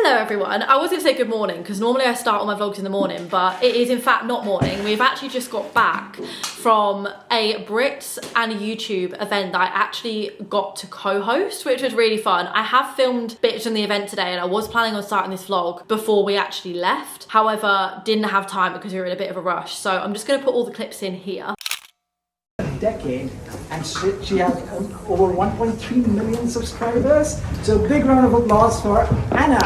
Hello everyone. I was going to say good morning because normally I start all my vlogs in the morning, but it is in fact not morning. We've actually just got back from a Brits and YouTube event that I actually got to co-host, which was really fun. I have filmed bits from the event today and I was planning on starting this vlog before we actually left. However, didn't have time because we were in a bit of a rush. So I'm just going to put all the clips in here. Decade, and she has over 1.3 million subscribers. So big round of applause for Anna.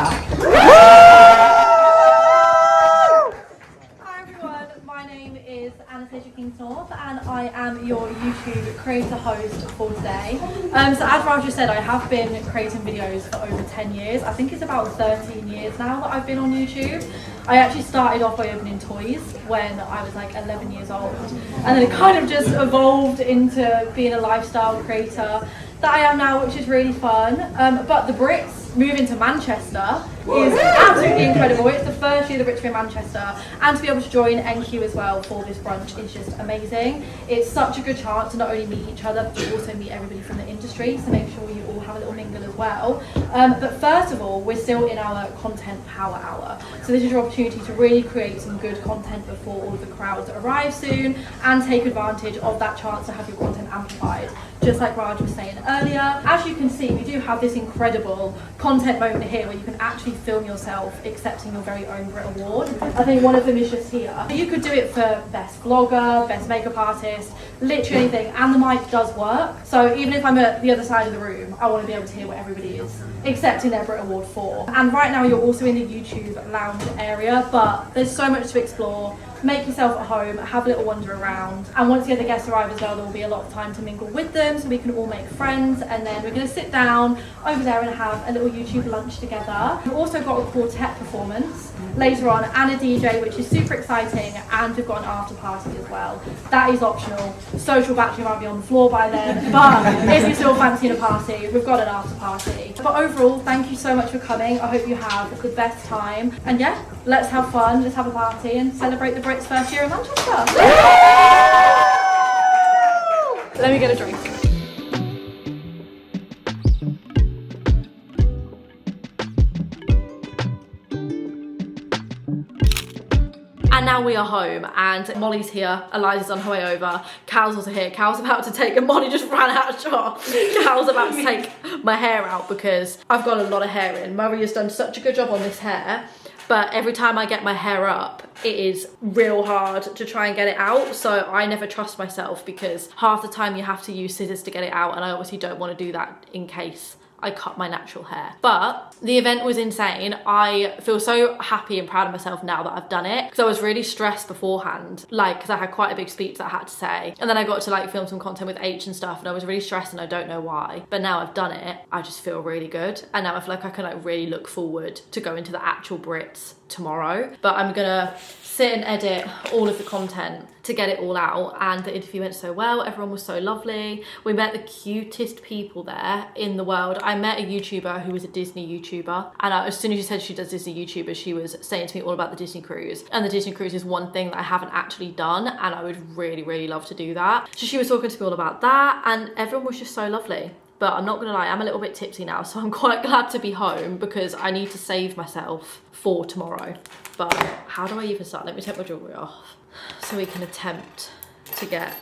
Hi everyone, my name is Anastasia Kingsnorth and I am your YouTube creator host for today. So as Raj just said, I have been creating videos for over 10 years. I think it's about 13 years now that I've been on YouTube. I actually started off by opening toys when I was like 11 years old, and then it kind of just evolved into being a lifestyle creator that I am now, which is really fun. But the Brits moving to Manchester is absolutely incredible. It's the first year the Brits are in Manchester, and to be able to join NQ as well for this brunch is just amazing. It's such a good chance to not only meet each other, but to also meet everybody from the industry, so make sure you all have a little mingle as well. But first of all, we're still in our content power hour. So this is your opportunity to really create some good content before all of the crowds arrive soon, and take advantage of that chance to have your content amplified. Just like Raj was saying earlier, as you can see, we do have this incredible content moment here where you can actually film yourself accepting your very own Brit Award. I think one of them is just here. You could do it for best vlogger, best makeup artist, literally anything, and the mic does work. So even if I'm at the other side of the room, I want to be able to hear what everybody is accepting their Brit Award for. And right now you're also in the YouTube lounge area, but there's so much to explore. Make yourself at home, have a little wander around, and once the other guests arrive as well, there will be a lot of time to mingle with them so we can all make friends, and then we're going to sit down over there and have a little YouTube lunch together. We've also got a quartet performance later on and a DJ, which is super exciting, and we've got an after party as well. That is optional. Social battery might be on the floor by then, but if you're still fancying a party, we've got an after party. But overall, thank you so much for coming. I hope you have the best time, and yeah, let's have fun, let's have a party and celebrate the Brits' first year in Manchester. Let me get a drink. And now we are home, and Molly's here, Eliza's on her way over, Cal's also here. Cal's about to take, and Molly just ran out of shot. Cal's about to take my hair out because I've got a lot of hair in. Murray has done such a good job on this hair, but every time I get my hair up, it is real hard to try and get it out. So I never trust myself because half the time you have to use scissors to get it out, and I obviously don't want to do that in case I cut my natural hair. But the event was insane. I feel so happy and proud of myself now that I've done it, because I was really stressed beforehand, like because I had quite a big speech that I had to say, and then I got to like film some content with H and stuff, and I was really stressed and I don't know why. But now I've done it, I just feel really good, and now I feel like I can like really look forward to going to the actual Brits tomorrow. But I'm gonna sit and edit all of the content to get it all out, and the interview went so well. Everyone was so lovely. We met the cutest people there in the world. I met a YouTuber who was a Disney YouTuber, and as soon as she said she does Disney YouTubers, she was saying to me all about the Disney cruise, and the Disney cruise is one thing that I haven't actually done, and I would really love to do that. So she was talking to me all about that, and everyone was just so lovely. But I'm not gonna lie, I'm a little bit tipsy now, so I'm quite glad to be home because I need to save myself for tomorrow. But how do I even start? Let me take my jewellery off so we can attempt to get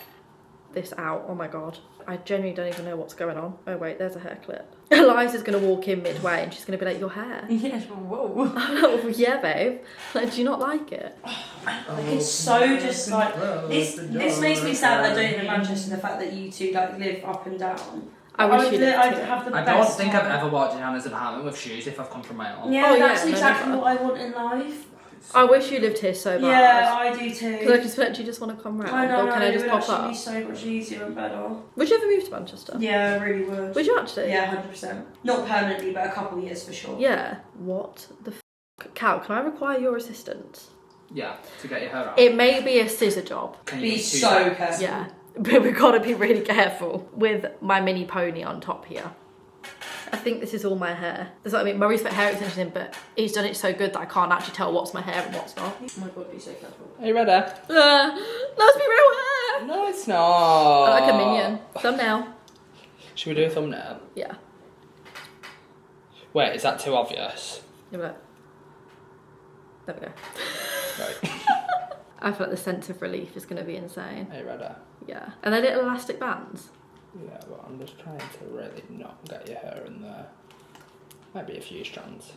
this out. Oh my God. I genuinely don't even know what's going on. Oh wait, there's a hair clip. Eliza's gonna walk in midway and she's gonna be like, your hair? Yes, whoa. Oh, yeah, babe. Like, do you not like it? Like, it's so just like, this makes me sad that I don't live in Manchester, the fact that you two like live up and down. I wish you I'd did. have the I best don't think time. I've ever walked in Hannah's apartment with shoes if I've come from my own. Yeah, Oh, that's yeah, no, exactly never. what I want in life. I wish you lived here so bad. Yeah, I do too. Because I just felt you just want to come round. I know, Or can I it just would pop actually up? be so much easier and better. Would you ever move to Manchester? Yeah, I really would. Would you actually? Yeah, 100%. Not permanently, but a couple of years for sure. Yeah. What the f***? Cal, can I require your assistance? Yeah, to get your hair out. It may be a scissor job. Can you Be do so that? careful. Yeah. But we've got to be really careful with my mini pony on top here. I think this is all my hair. That's what I mean. Murray's put hair extensions in, but he's done it so good that I can't actually tell what's my hair and what's not. Oh my God, be so careful. Are you ready? Let's be real hair. No, it's not. I like a minion. Thumbnail. Should we do a thumbnail? Yeah. Wait, is that too obvious? There we go. Right. I feel like the sense of relief is going to be insane. Are you ready? Yeah. Are they little elastic bands? Yeah, but I'm just trying to really not get your hair in there. Might be a few strands.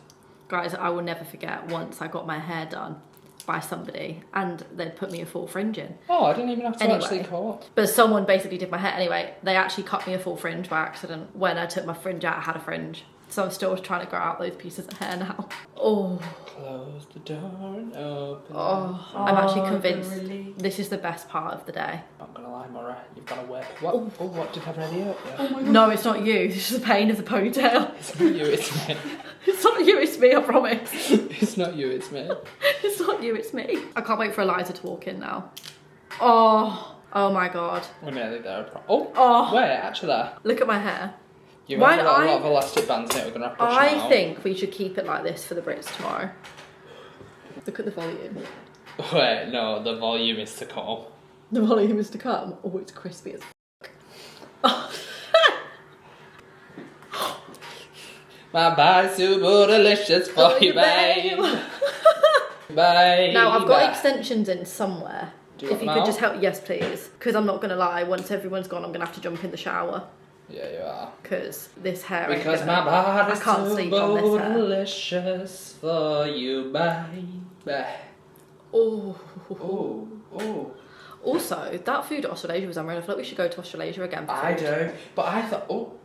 Guys, I will never forget once I got my hair done by somebody and they'd put me a full fringe in. Oh, I didn't even have to Anyway. actually cut. But someone basically did my hair. Anyway, they actually cut me a full fringe by accident. When I took my fringe out, I had a fringe. So I'm still trying to grow out those pieces of hair now. Oh. Close the door and open. Oh. I'm actually convinced this is the best part of the day. I'm not gonna lie, Mara, you've got a whip. What? Oh, what did I have ready up? Yeah. No, it's not you. It's just the pain of the ponytail. It's not you, it's me. It's not you, it's me, I promise. It's not you, it's me. It's not you, it's me. I can't wait for Eliza to walk in now. Oh. Oh my God. We're nearly there. Oh. Oh. Wait, actually. Look at my hair. You've got a lot of elastic bands in it, we're gonna have to push them out. I think we should keep it like this for the Brits tomorrow. Look at the volume. Wait, no, the volume is to come. The volume is to come. Oh, it's crispy as f***. My body's super delicious for you, babe. Babe. Now, I've got extensions in somewhere. Do you if want you them could out? just help, yes please. Because I'm not going to lie, once everyone's gone, I'm going to have to jump in the shower. Yeah, you are. Because this hair ain't Because gonna- my body's I can't sleep on this super hair. delicious for you, babe. Oh. Oh, oh. Also, that food at Australasia was unreal. I feel like we should go to Australasia again. For food. do. But I thought,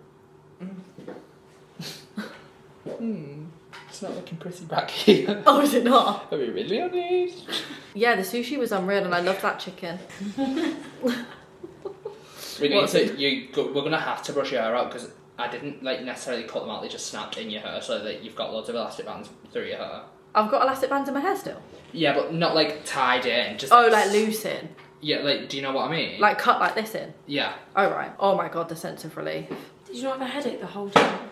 it's not looking pretty back here. Oh, is it not? Are we really honest? Yeah, the sushi was unreal and I loved that chicken. We need What's to. We're gonna have to brush your hair out because I didn't like necessarily cut them out. They just snapped in your hair, so that you've got loads of elastic bands through your hair. I've got elastic bands in my hair still. Yeah, but not like tied in. Just Oh, like loose in. Yeah, like do you know what I mean? Like cut like this in. Yeah. Oh right. Oh my God, the sense of relief. Did you not have a headache the whole time?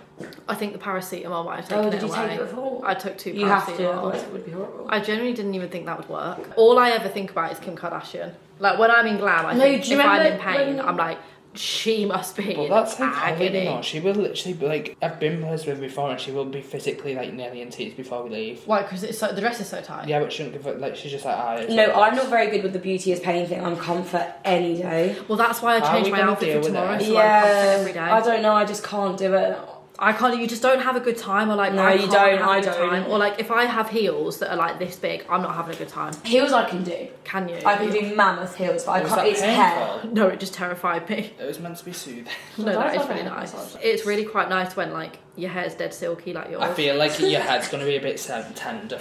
I think the paracetamol might have taken Oh, it did you away. take it before? I took 2 You have to, paracetamol. otherwise it would be horrible. I genuinely didn't even think that would work. All I ever think about is Kim Kardashian. Like when I'm in glam, I think do you if I'm in remember pain, when- I'm like, she must be Well, in that's like Holly, you agony. know. She will literally be like, I've been with her before, and she will be physically like nearly in tears before we leave. Why? Because it's so the dress is so tight. Yeah, but she don't give it. Like she's just like, it's No, like I'm this. not very good with the beauty is pain thing. I'm comfort any day. Well, that's why I How are changed we my gonna outfit deal for with tomorrow. it? So I'm comfort every day. I don't know. I just can't do it. I can't. You just don't have a good time, or like No, I you can't don't, have a I good don't. time. Or like if I have heels that are like this big, I'm not having a good time. Heels I can do. Can you? I can do mammoth heels, but I Was can't. that It's hair. painful? No, it just terrified me. It was meant to be soothing. No, Well, that that's is really okay. nice. That's nice. It's really quite nice when like your hair's dead silky like yours. I feel like your head's gonna be a bit tender.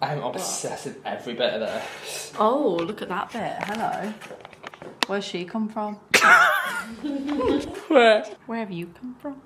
I'm obsessed with every bit of this. Oh, look at that bit. Hello. Where's she come from? Where? Where have you come from?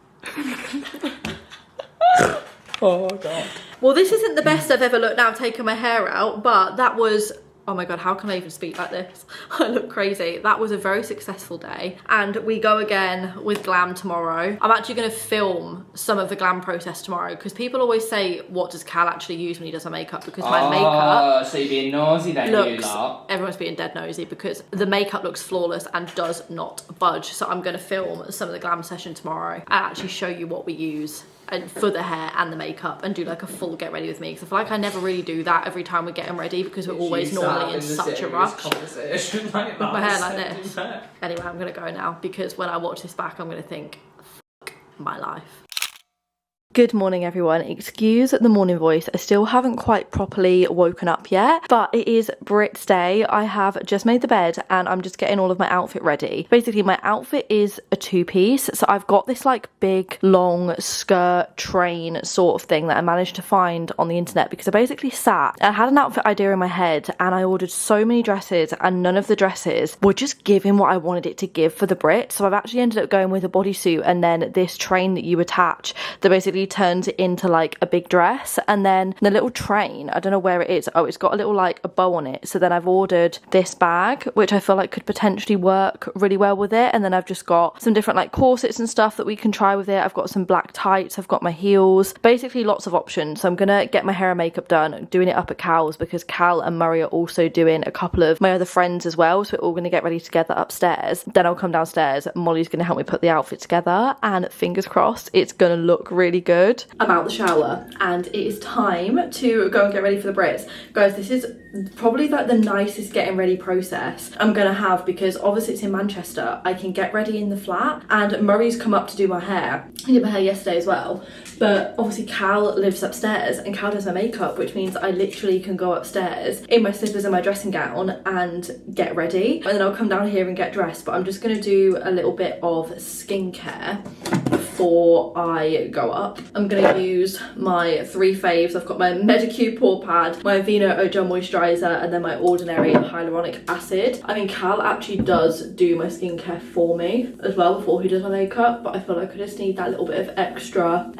Oh god. Well, this isn't the best I've ever looked now. I've taken my hair out, but that was... Oh my God, how can I even speak like this? I look crazy. That was a very successful day. And we go again with glam tomorrow. I'm actually gonna film some of the glam process tomorrow because people always say, what does Cal actually use when he does her makeup? Because my makeup so you're being nosy then, you looks... lot. Everyone's being dead nosy because the makeup looks flawless and does not budge. So I'm gonna film some of the glam session tomorrow and actually show you what we use and for the hair and the makeup and do like a full get ready with me because I feel like I never really do that every time we're getting ready because we're always normally in such a rush with my hair like this. Anyway, I'm gonna go now because when I watch this back I'm gonna think, fuck my life. Good morning everyone, excuse the morning voice, I still haven't quite properly woken up yet, but it is Brits day. I have just made the bed and I'm just getting all of my outfit ready. Basically my outfit is a 2-piece, so I've got this like big long skirt train sort of thing that I managed to find on the internet because I basically sat and had an outfit idea in my head and I ordered so many dresses and none of the dresses were just giving what I wanted it to give for the Brits, so I've actually ended up going with a bodysuit and then this train that you attach that basically turns it into like a big dress, and then the little train, I don't know where it is, oh it's got a little like a bow on it, so then I've ordered this bag which I feel like could potentially work really well with it, and then I've just got some different like corsets and stuff that we can try with it. I've got some black tights, I've got my heels, basically lots of options. So I'm gonna get my hair and makeup done, doing it up at Cal's because Cal and Murray are also doing a couple of my other friends as well, so we're all gonna get ready together upstairs. Then I'll come downstairs, Molly's gonna help me put the outfit together and fingers crossed it's gonna look really good. I'm out the shower and it is time to go and get ready for the Brits. Guys, this is probably like the nicest getting ready process I'm gonna have, because obviously it's in Manchester. I can get ready in the flat, and Murray's come up to do my hair. He did my hair yesterday as well, but obviously Cal lives upstairs and Cal does my makeup, which means I literally can go upstairs in my slippers and my dressing gown and get ready, and then I'll come down here and get dressed. But I'm just gonna do a little bit of skincare before I go up. I'm gonna use my 3 faves. I've got my Medicube pore pad, my Aveeno Gel moisturizer, and then my Ordinary hyaluronic acid. I mean, Cal actually does do my skincare for me as well before he does my makeup, but I feel like I just need that little bit of extra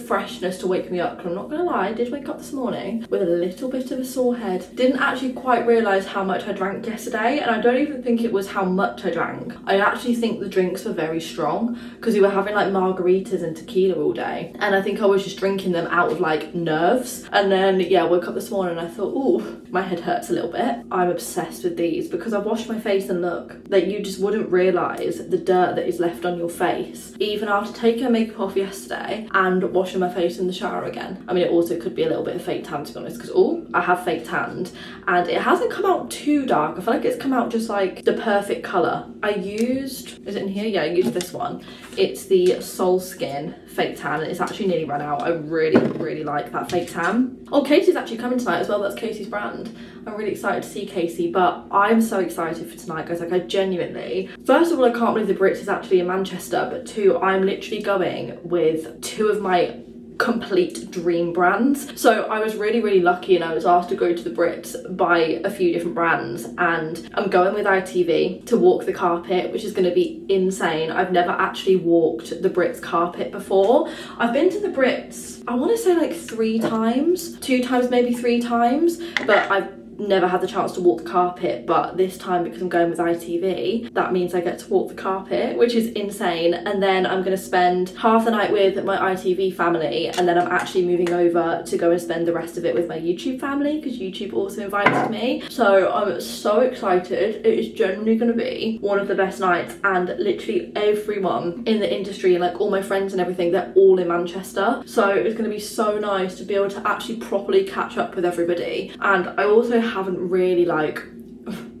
freshness to wake me up. Because I'm not gonna lie, I did wake up this morning with a little bit of a sore head. Didn't actually quite realise how much I drank yesterday, and I don't even think it was how much I drank. I actually think the drinks were very strong, because we were having like margaritas and tequila all day, and I think I was just drinking them out of like nerves. And then yeah, I woke up this morning and I thought, ooh, my head hurts a little bit. I'm obsessed with these because I washed my face, and look, that you just wouldn't realise the dirt that is left on your face even after taking my makeup off yesterday and washing my face in the shower again. I mean, it also could be a little bit of fake tan, to be honest, because oh, I have fake tanned and it hasn't come out too dark. I feel like it's come out just like the perfect colour. I used, is it in here? Yeah, I used this one. It's the Soul Skin fake tan, and it's actually nearly run out. I really like that fake tan. Oh, Casey's actually coming tonight as well. That's Casey's brand. I'm really excited to see Casey, but I'm so excited for tonight, guys. Like, I genuinely, first of all, I can't believe the Brits is actually in Manchester, but 2, I'm literally going with 2 of my complete dream brands. So I was really lucky, and I was asked to go to the Brits by a few different brands, and I'm going with ITV to walk the carpet, which is going to be insane. I've never actually walked the Brits carpet before. I've been to the Brits, I want to say like 3 times, 2 times, maybe 3 times, but I've never had the chance to walk the carpet. But this time, because I'm going with ITV, that means I get to walk the carpet, which is insane. And then I'm going to spend half the night with my ITV family, and then I'm actually moving over to go and spend the rest of it with my YouTube family, because YouTube also invited me. So I'm so excited. It is genuinely going to be one of the best nights, and literally everyone in the industry and like all my friends and everything, they're all in Manchester. So it's going to be so nice to be able to actually properly catch up with everybody. And I also haven't really, like,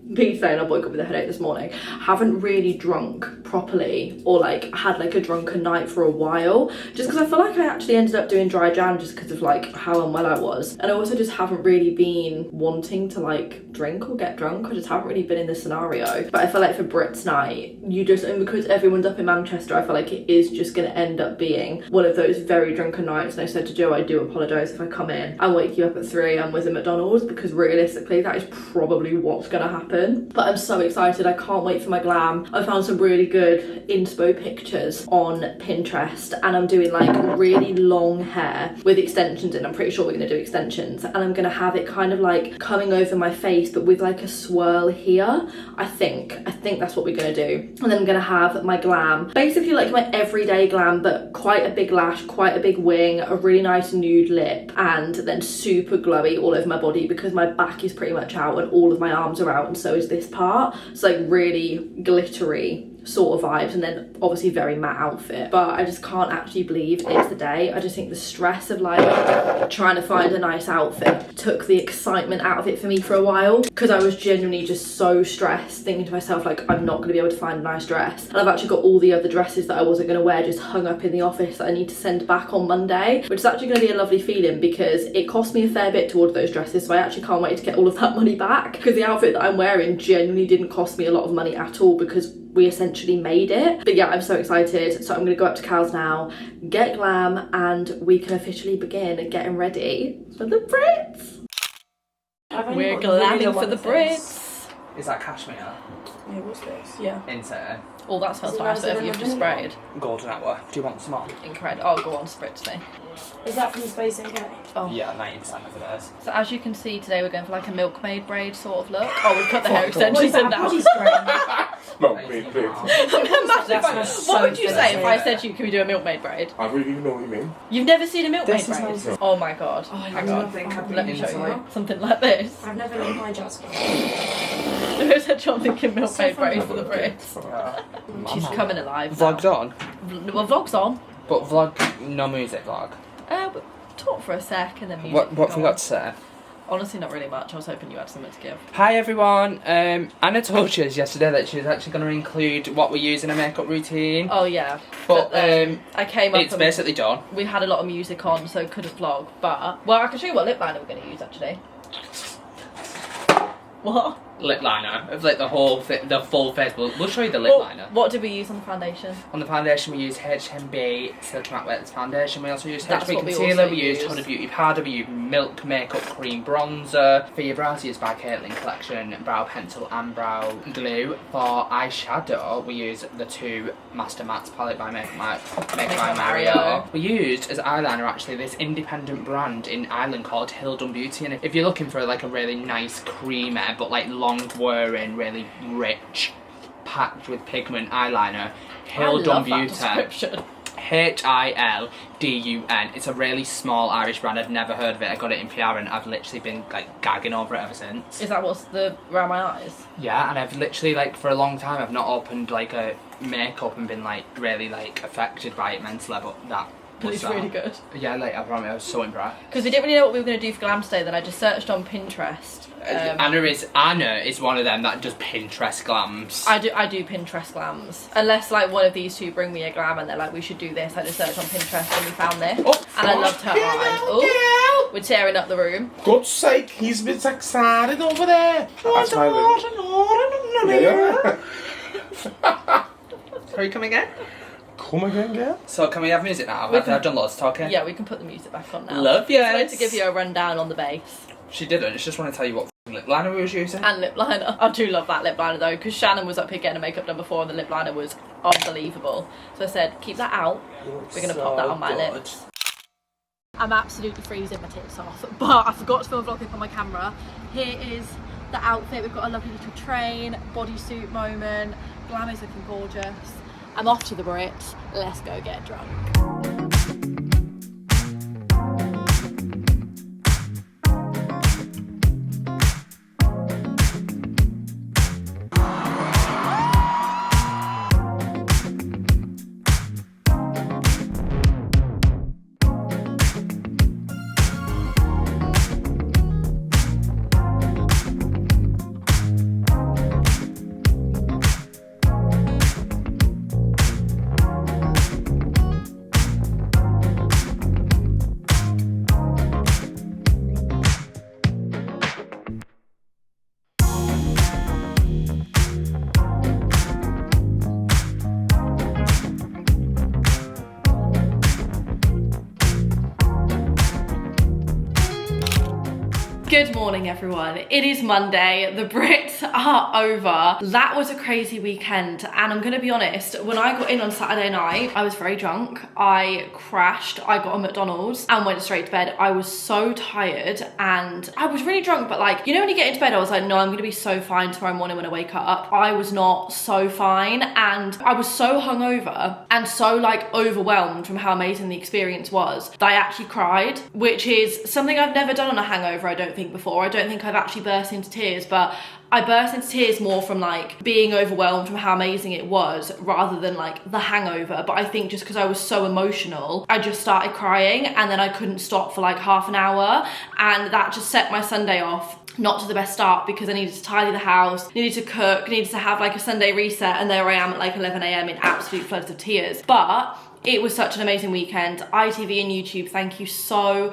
me saying I woke up with a headache this morning, haven't really drunk properly or like had like a drunken night for a while, just because I feel like I actually ended up doing dry Jan just because of like how unwell I was. And I also just haven't really been wanting to like drink or get drunk. I just haven't really been in this scenario. But I feel like for Brits night, you just, and because everyone's up in Manchester, I feel like it is just going to end up being one of those very drunken nights. And I said to Joe, I do apologise if I come in and wake you up at 3 AM with a McDonald's, because realistically that is probably what's going to happen. But I'm so excited. I can't wait for my glam. I found some really good inspo pictures on Pinterest, and I'm doing like really long hair with extensions in. I'm pretty sure we're going to do extensions, and I'm going to have it kind of like coming over my face but with like a swirl here. I think that's what we're going to do. And then I'm going to have my glam, basically like my everyday glam, but quite a big lash, quite a big wing, a really nice nude lip, and then super glowy all over my body, because my back is pretty much out and all of my arms are out, and so is this part. So like really glittery sort of vibes, and then obviously very matte outfit. But I just can't actually believe it's the day. I just think the stress of like trying to find a nice outfit took the excitement out of it for me for a while, because I was genuinely just so stressed, thinking to myself like, I'm not going to be able to find a nice dress. And I've actually got all the other dresses that I wasn't going to wear just hung up in the office that I need to send back on Monday, which is actually going to be a lovely feeling, because it cost me a fair bit towards those dresses. So I actually can't wait to get all of that money back, because the outfit that I'm wearing genuinely didn't cost me a lot of money at all, because we essentially made it. But yeah, I'm so excited. So I'm gonna go up to Cal's now, get glam, and we can officially begin getting ready for the Brits. We're glamming for the Brits. Is that cashmere? Yeah, what's this? Yeah. Insert. Oh, that smells nice. Whatever you've just sprayed. Golden hour. Do you want some on? Incredible. Oh, go on, spritz me. Is that from Space NK? Oh. Yeah, 90% of it is. So as you can see today, we're going for like a milkmaid braid sort of look. Oh, we've cut the hair extensions in now. Milkmaid braid. What would you say if I said to you, can we do a milkmaid braid? I really know what you mean. You've never seen a milkmaid This is braid? nice. Oh my god. Oh, Hang on. Let me show you. Inside. Something like this. I've never known my Jasper. Who said John thinking milkmaid braid for the Brits? She's coming alive now. Vlogs on? Well, vlog's on. But vlog, no music vlog. We'll talk for a sec and then music. What have you got to say? Honestly, not really much. I was hoping you had something to give. Hi everyone. Anna told us yesterday that she was actually going to include what we use in a makeup routine. Oh yeah. But I came up. It's basically done. We had a lot of music on, so couldn't vlog. But well, I can show you what lip liner we're going to use actually. What? Lip liner of like the whole the full face. We'll show you the lip liner. What did we use on the foundation? On the foundation we use HMB Silk Matte Wet Foundation. We also use That's HB what we Concealer. also We use use. Huda Beauty Powder. We use Milk Makeup Cream Bronzer. For your brows, we use by Caitlin Collection Brow Pencil and Brow Glue. For eyeshadow, we use the two Master Mattes palette by Make by Mario. We used as eyeliner actually this independent brand in Ireland called Hill Done Beauty. And if you're looking for like a really nice creamy but like long wearing, really rich, packed with pigment eyeliner, Hill Done Beauty. Hildun. It's a really small Irish brand. I've never heard of it. I got it in PR and I've literally been like gagging over it ever since. Is that what's around my eyes? Yeah, and I've literally like for a long time I've not opened like a makeup and been like really like affected by it mentally, but that. But it's really good. Yeah, like I promise, I was so impressed. Because we didn't really know what we were going to do for Glam Stay, then I just searched on Pinterest. Anna is one of them that does Pinterest glams. I do Pinterest glams. Unless like one of these two bring me a glam and they're like, we should do this. I just searched on Pinterest and we found this. And I loved her eyes. Oh, we're tearing up the room. God's sake, he's a bit excited over there. That's my Are you coming again? Come again, girl? So can we have music now? I've done lots of talking. Yeah, we can put the music back on now. Love you. I wanted to give you a rundown on the bass. She didn't. She just want to tell you what lip liner we was using. And lip liner. I do love that lip liner though, because Shannon was up here getting her makeup done before and the lip liner was unbelievable. So I said, keep that out. We're going to pop that on my lips. I'm absolutely freezing my tits off, but I forgot to film a vlog clip on my camera. Here is the outfit. We've got a lovely little train, bodysuit moment. Glam is looking gorgeous. I'm off to the Brits. Let's go get drunk. Good morning everyone, it is Monday, the Brits are over. That was a crazy weekend and I'm gonna be honest, when I got in on Saturday night, I was very drunk, I crashed, I got a McDonald's and went straight to bed. I was so tired and I was really drunk, but like, you know when you get into bed, I was like, no, I'm gonna be so fine tomorrow morning when I wake up. I was not so fine and I was so hungover and so like overwhelmed from how amazing the experience was that I actually cried, which is something I've never done on a hangover, I don't think before. I don't think I've actually burst into tears, but I burst into tears more from like being overwhelmed from how amazing it was rather than like the hangover. But I think just because I was so emotional, I just started crying and then I couldn't stop for like half an hour and that just set my Sunday off not to the best start because I needed to tidy the house, needed to cook, needed to have like a Sunday reset, and there I am at like 11 AM in absolute floods of tears. But it was such an amazing weekend. ITV and YouTube, thank you so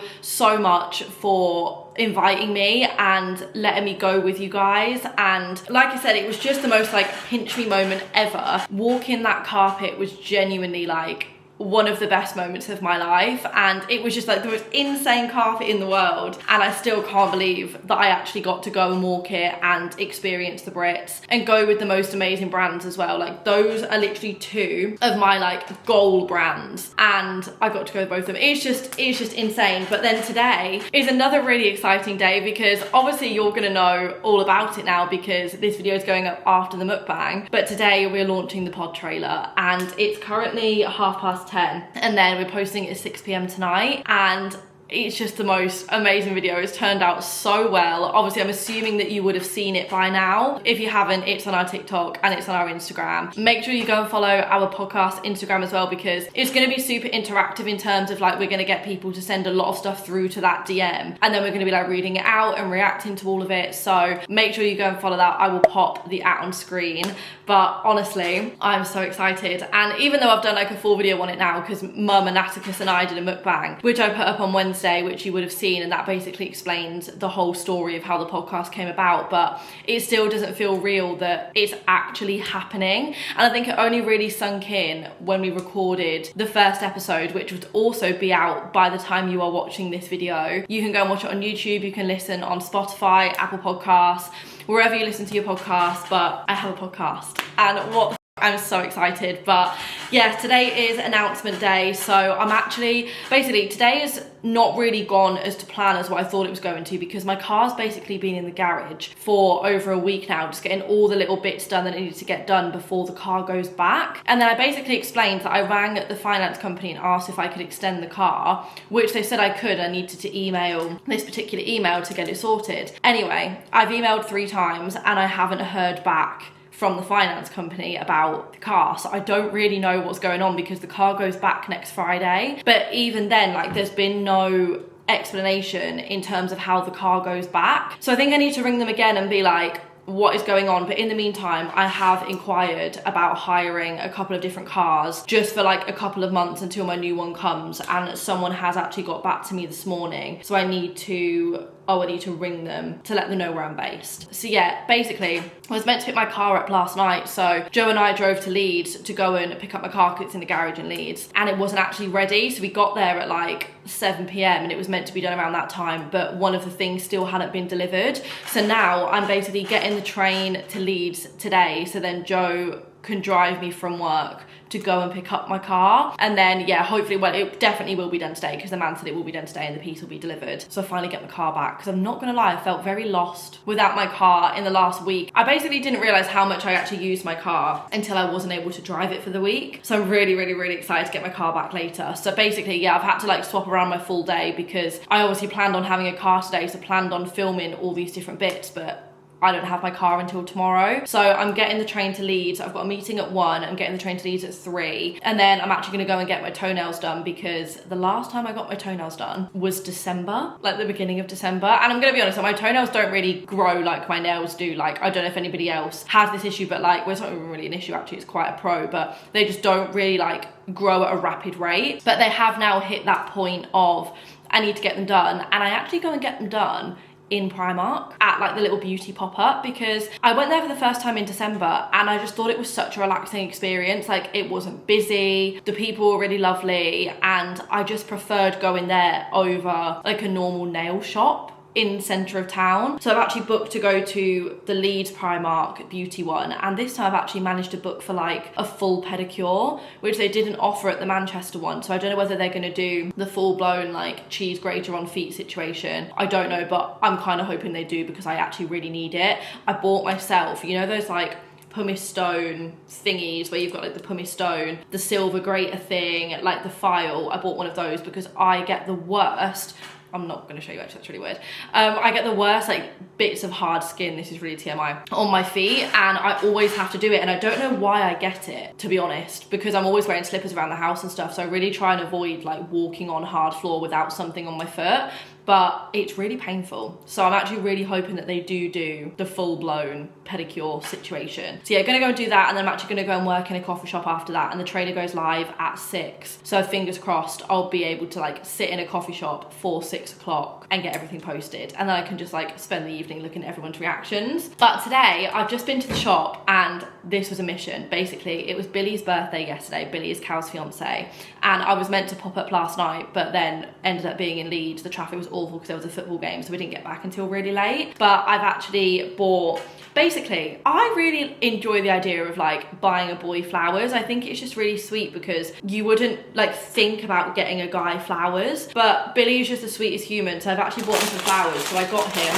much for inviting me and letting me go with you guys. And like I said, it was just the most like pinch me moment ever. Walking that carpet was genuinely like one of the best moments of my life, and it was just like the most insane carpet in the world, and I still can't believe that I actually got to go and walk it and experience the Brits and go with the most amazing brands as well. Like those are literally two of my like goal brands and I got to go with both of them. It's just insane. But then today is another really exciting day because obviously you're gonna know all about it now because this video is going up after the mukbang, but today we're launching the pod trailer and it's currently 10:30 and then we're posting it at 6 PM tonight, and it's just the most amazing video. It's turned out so well. Obviously, I'm assuming that you would have seen it by now. If you haven't, it's on our TikTok and it's on our Instagram. Make sure you go and follow our podcast Instagram as well, because it's going to be super interactive in terms of like, we're going to get people to send a lot of stuff through to that DM, and then we're going to be like reading it out and reacting to all of it. So make sure you go and follow that. I will pop the @ on screen. But honestly, I'm so excited. And even though I've done like a full video on it now, because Mum and Atticus and I did a mukbang, which I put up on Wednesday, which you would have seen, and that basically explains the whole story of how the podcast came about, but it still doesn't feel real that it's actually happening. And I think it only really sunk in when we recorded the first episode, which would also be out by the time you are watching this video. You can go and watch it on YouTube, you can listen on Spotify, Apple Podcasts, wherever you listen to your podcast. But I have a podcast, and what the I'm so excited. But yeah, today is announcement day, so I'm actually, basically today has not really gone as to plan as what I thought it was going to, because my car's basically been in the garage for over a week now, just getting all the little bits done that I needed to get done before the car goes back. And then I basically explained that I rang the finance company and asked if I could extend the car, which they said I could. I needed to email this particular email to get it sorted. Anyway, I've emailed 3 times and I haven't heard back from the finance company about the car, so I don't really know what's going on, because the car goes back next Friday. But even then, like, there's been no explanation in terms of how the car goes back. So I think I need to ring them again and be like, what is going on? But in the meantime, I have inquired about hiring a couple of different cars just for like a couple of months until my new one comes, and someone has actually got back to me this morning, so I need to ring them to let them know where I'm based. So yeah, basically I was meant to pick my car up last night, so Joe and I drove to Leeds to go and pick up my car because it's in the garage in Leeds, and it wasn't actually ready. So we got there at like 7 PM and it was meant to be done around that time, but one of the things still hadn't been delivered. So now I'm basically getting the train to Leeds today, so then Joe can drive me from work to go and pick up my car. And then yeah, hopefully, well, it definitely will be done today, because the man said it will be done today and the piece will be delivered. So I finally get my car back, because I'm not gonna lie, I felt very lost without my car in the last week. I basically didn't realize how much I actually used my car until I wasn't able to drive it for the week. So I'm really, really, really excited to get my car back later. So basically, yeah, I've had to like swap around my full day, because I obviously planned on having a car today, so planned on filming all these different bits, but I don't have my car until tomorrow. So I'm getting the train to Leeds. I've got a meeting at 1, I'm getting the train to Leeds at 3, and then I'm actually gonna go and get my toenails done, because the last time I got my toenails done was December, like the beginning of December. And I'm gonna be honest, my toenails don't really grow like my nails do. Like, I don't know if anybody else has this issue, but like, well, it's not even really an issue actually, it's quite a pro, but they just don't really like grow at a rapid rate. But they have now hit that point of I need to get them done, and I actually go and get them done in Primark at like the little beauty pop-up, because I went there for the first time in December and I just thought it was such a relaxing experience. Like, it wasn't busy, the people were really lovely, and I just preferred going there over like a normal nail shop in the centre of town. So I've actually booked to go to the Leeds Primark beauty one, and this time I've actually managed to book for like a full pedicure, which they didn't offer at the Manchester one. So I don't know whether they're going to do the full-blown like cheese grater on feet situation. I don't know, but I'm kind of hoping they do, because I actually really need it. I bought myself, you know, those like pumice stone thingies where you've got like the pumice stone, the silver grater thing, like the file. I bought one of those because I get the worst, I'm not going to show you actually, that's really weird. I get the worst like bits of hard skin, this is really TMI, on my feet, and I always have to do it. And I don't know why I get it, to be honest, because I'm always wearing slippers around the house and stuff. So I really try and avoid like walking on hard floor without something on my foot. But it's really painful. So I'm actually really hoping that they do the full-blown pedicure situation. So yeah, gonna go and do that, and then I'm actually gonna go and work in a coffee shop after that, and the trailer goes live at 6. So fingers crossed I'll be able to like sit in a coffee shop for 6 o'clock and get everything posted, and then I can just like spend the evening looking at everyone's reactions. But today I've just been to the shop, and this was a mission. Basically, it was Billy's birthday yesterday. Billy is Cal's fiance, and I was meant to pop up last night, but then ended up being in Leeds. The traffic was awful because there was a football game, so we didn't get back until really late. But I've actually bought, basically, I really enjoy the idea of like buying a boy flowers. I think it's just really sweet, because you wouldn't like think about getting a guy flowers, but Billy is just the sweetest human. So I've actually bought him some flowers. So I got him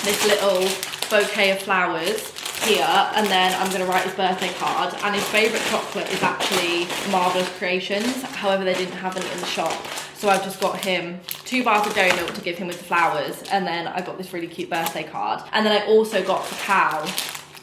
this little bouquet of flowers. here, and then I'm gonna write his birthday card. And his favourite chocolate is actually Marvellous Creations. However, they didn't have any in the shop. So I've just got him 2 bars of dairy milk to give him with the flowers, and then I got this really cute birthday card. And then I also got for Cal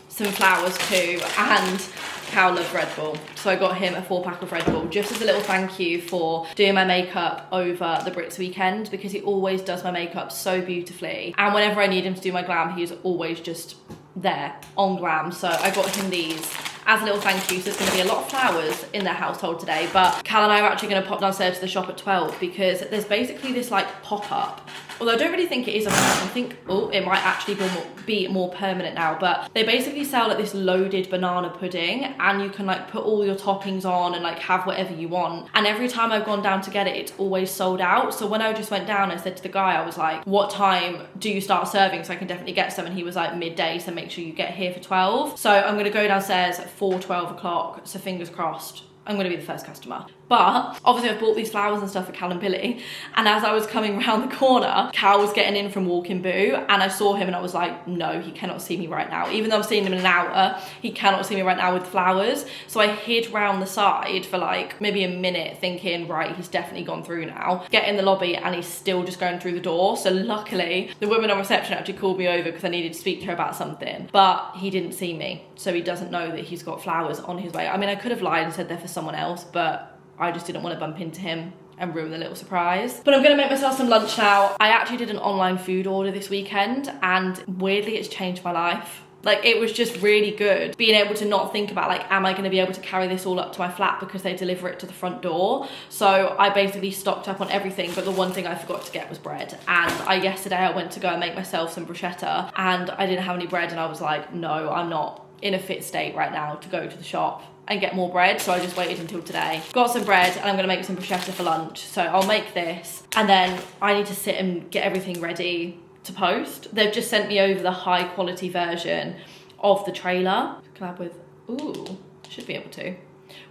some flowers too, and Cal loves Red Bull. So I got him a 4-pack of Red Bull just as a little thank you for doing my makeup over the Brits weekend, because he always does my makeup so beautifully. And whenever I need him to do my glam, he's always just there on glam. So I got him these as a little thank you. So there's going to be a lot of flowers in their household today, but Cal and I are actually going to pop downstairs to the shop at 12 because there's basically this like pop-up. Although I don't really think it is a permanent. I think, oh, it might actually be more permanent now, but they basically sell like this loaded banana pudding, and you can like put all your toppings on and like have whatever you want. And every time I've gone down to get it, it's always sold out. So when I just went down, I said to the guy, I was like, what time do you start serving so I can definitely get some? And he was like, midday, so make sure you get here for 12. So I'm gonna go downstairs for 12 o'clock, so fingers crossed I'm gonna be the first customer. But obviously I've bought these flowers and stuff for Cal and Billy, and as I was coming around the corner, Cal was getting in from walking boo, and I saw him and I was like, no, he cannot see me right now. Even though I've seen him in an hour, he cannot see me right now with flowers. So I hid round the side for like maybe a minute thinking, right, he's definitely gone through now. Get in the lobby and he's still just going through the door. So luckily the woman on reception actually called me over because I needed to speak to her about something, but he didn't see me. So he doesn't know that he's got flowers on his way. I mean, I could have lied and said they're for someone else, but I just didn't want to bump into him and ruin the little surprise. But I'm gonna make myself some lunch now. I actually did an online food order this weekend, and weirdly it's changed my life. Like, it was just really good being able to not think about like, am I gonna be able to carry this all up to my flat because they deliver it to the front door. So I basically stocked up on everything, but the one thing I forgot to get was bread. And yesterday I went to go and make myself some bruschetta, and I didn't have any bread, and I was like, no, I'm not in a fit state right now to go to the shop and get more bread, so I just waited until today. Got some bread, and I'm gonna make some bruschetta for lunch. So I'll make this, and then I need to sit and get everything ready to post. They've just sent me over the high quality version of the trailer. Collab with, ooh, should be able to.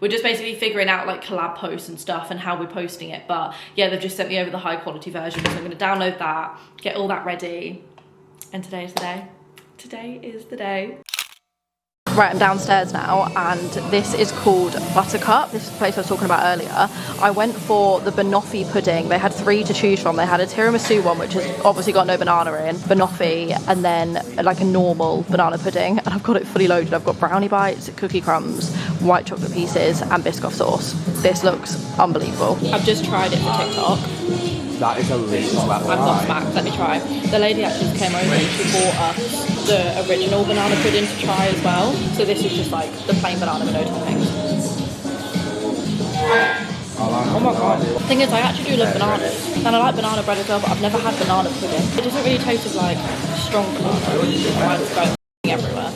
We're just basically figuring out like collab posts and stuff and how we're posting it. But yeah, they've just sent me over the high quality version. So I'm gonna download that, get all that ready. And today is the day. Today is the day. Right, I'm downstairs now, and this is called Buttercup. This is the place I was talking about earlier. I went for the banoffee pudding. They had 3 to choose from. They had a tiramisu one, which has obviously got no banana in, banoffee, and then like a normal banana pudding. And I've got it fully loaded. I've got brownie bites, cookie crumbs, white chocolate pieces, and Biscoff sauce. This looks unbelievable. I've just tried it for TikTok. That is a really well. I'm not smacked, let me try. The lady actually came over and she bought us the original banana pudding to try as well. So this is just like the plain banana with no toppings. Oh my god. The thing is, I actually do love bananas, and I like banana bread as well, but I've never had banana pudding. It doesn't really taste of like strong banana. It's going everywhere.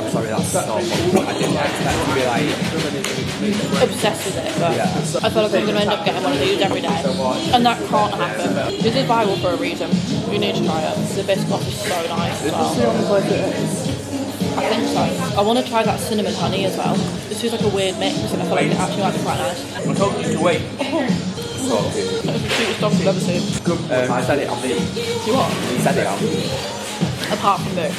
Sorry, that's so I didn't expect to be like obsessed with it, but yeah. I feel like I'm going to end up getting one of these every day, and that can't happen. This is viral for a reason. You need to try it. The Biscoff is so nice as well. I think so. I want to try that cinnamon honey as well. This is like a weird mix, and I feel like it actually might be quite nice. I told you to wait. That's the cutest dog I've ever seen. I said it on me. You what? You said it on me. Apart from Boo.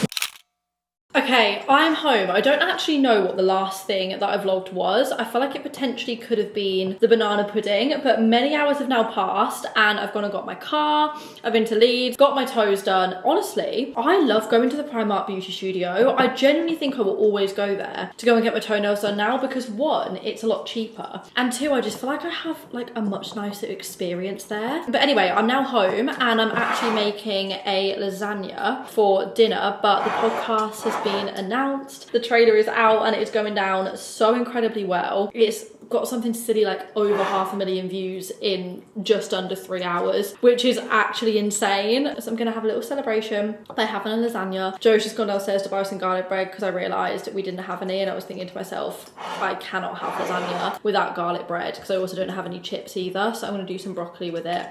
Okay, I'm home. I don't actually know what the last thing that I vlogged was. I feel like it potentially could have been the banana pudding, but many hours have now passed, and I've gone and got my car, I've been to Leeds, got my toes done. Honestly, I love going to the Primark beauty studio. I genuinely think I will always go there to go and get my toenails done now, because 1, it's a lot cheaper, and 2, I just feel like I have like a much nicer experience there. But anyway, I'm now home, and I'm actually making a lasagna for dinner, but the podcast has been announced. The trailer is out, and it is going down so incredibly well. It's got something silly like over 500,000 views in just under 3 hours, which is actually insane. So I'm gonna have a little celebration by having a lasagna. Joe's just gone downstairs to buy some garlic bread because I realised we didn't have any, and I was thinking to myself, I cannot have lasagna without garlic bread, because I also don't have any chips either. So I'm gonna do some broccoli with it,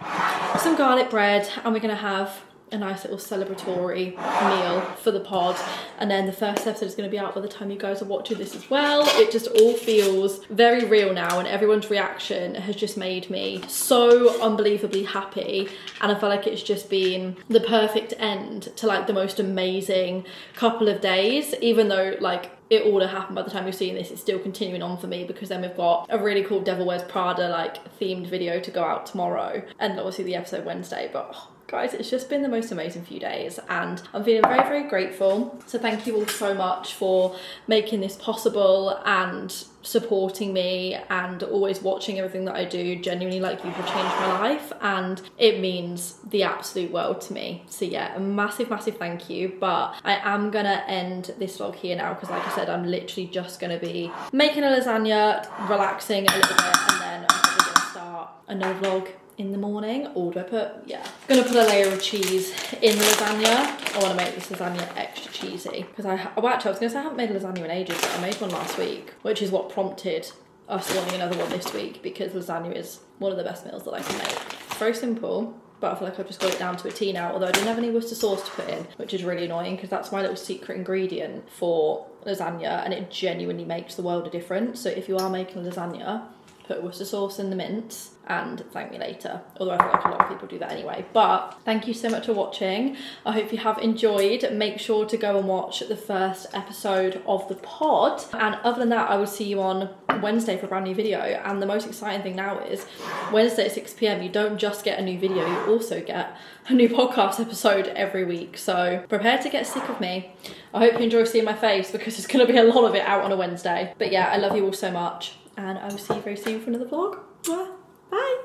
some garlic bread, and we're gonna have a nice little celebratory meal for the pod. And then the first episode is going to be out by the time you guys are watching this as well. It just all feels very real now, and everyone's reaction has just made me so unbelievably happy. And I feel like it's just been the perfect end to like the most amazing couple of days, even though like it all have happened by the time you're seeing this. It's still continuing on for me, because then we've got a really cool Devil Wears Prada like themed video to go out tomorrow, and obviously the episode Wednesday. But guys, it's just been the most amazing few days, and I'm feeling very, very grateful. So thank you all so much for making this possible and supporting me and always watching everything that I do. Genuinely, like, you have changed my life, and it means the absolute world to me. So yeah, a massive, massive thank you. But I am gonna end this vlog here now, because like I said, I'm literally just gonna be making a lasagna, relaxing a little bit, and then I'm probably gonna start another vlog in the morning. Or do I put, yeah, gonna put a layer of cheese in the lasagna. I want to make this lasagna extra cheesy, because well, actually I was gonna say I haven't made a lasagna in ages, but I made one last week, which is what prompted us wanting another one this week, because lasagna is one of the best meals that I can make. It's very simple, but I feel like I've just got it down to a T now, although I didn't have any Worcester sauce to put in, which is really annoying, because that's my little secret ingredient for lasagna, and it genuinely makes the world a difference. So if you are making lasagna, put Worcester sauce in the mince and thank me later. Although I feel like a lot of people do that anyway. But thank you so much for watching. I hope you have enjoyed. Make sure to go and watch the first episode of the pod. And other than that, I will see you on Wednesday for a brand new video. And the most exciting thing now is Wednesday at 6 PM, you don't just get a new video, you also get a new podcast episode every week. So prepare to get sick of me. I hope you enjoy seeing my face, because there's gonna be a lot of it out on a Wednesday. But yeah, I love you all so much, and I will see you very soon for another vlog. Bye.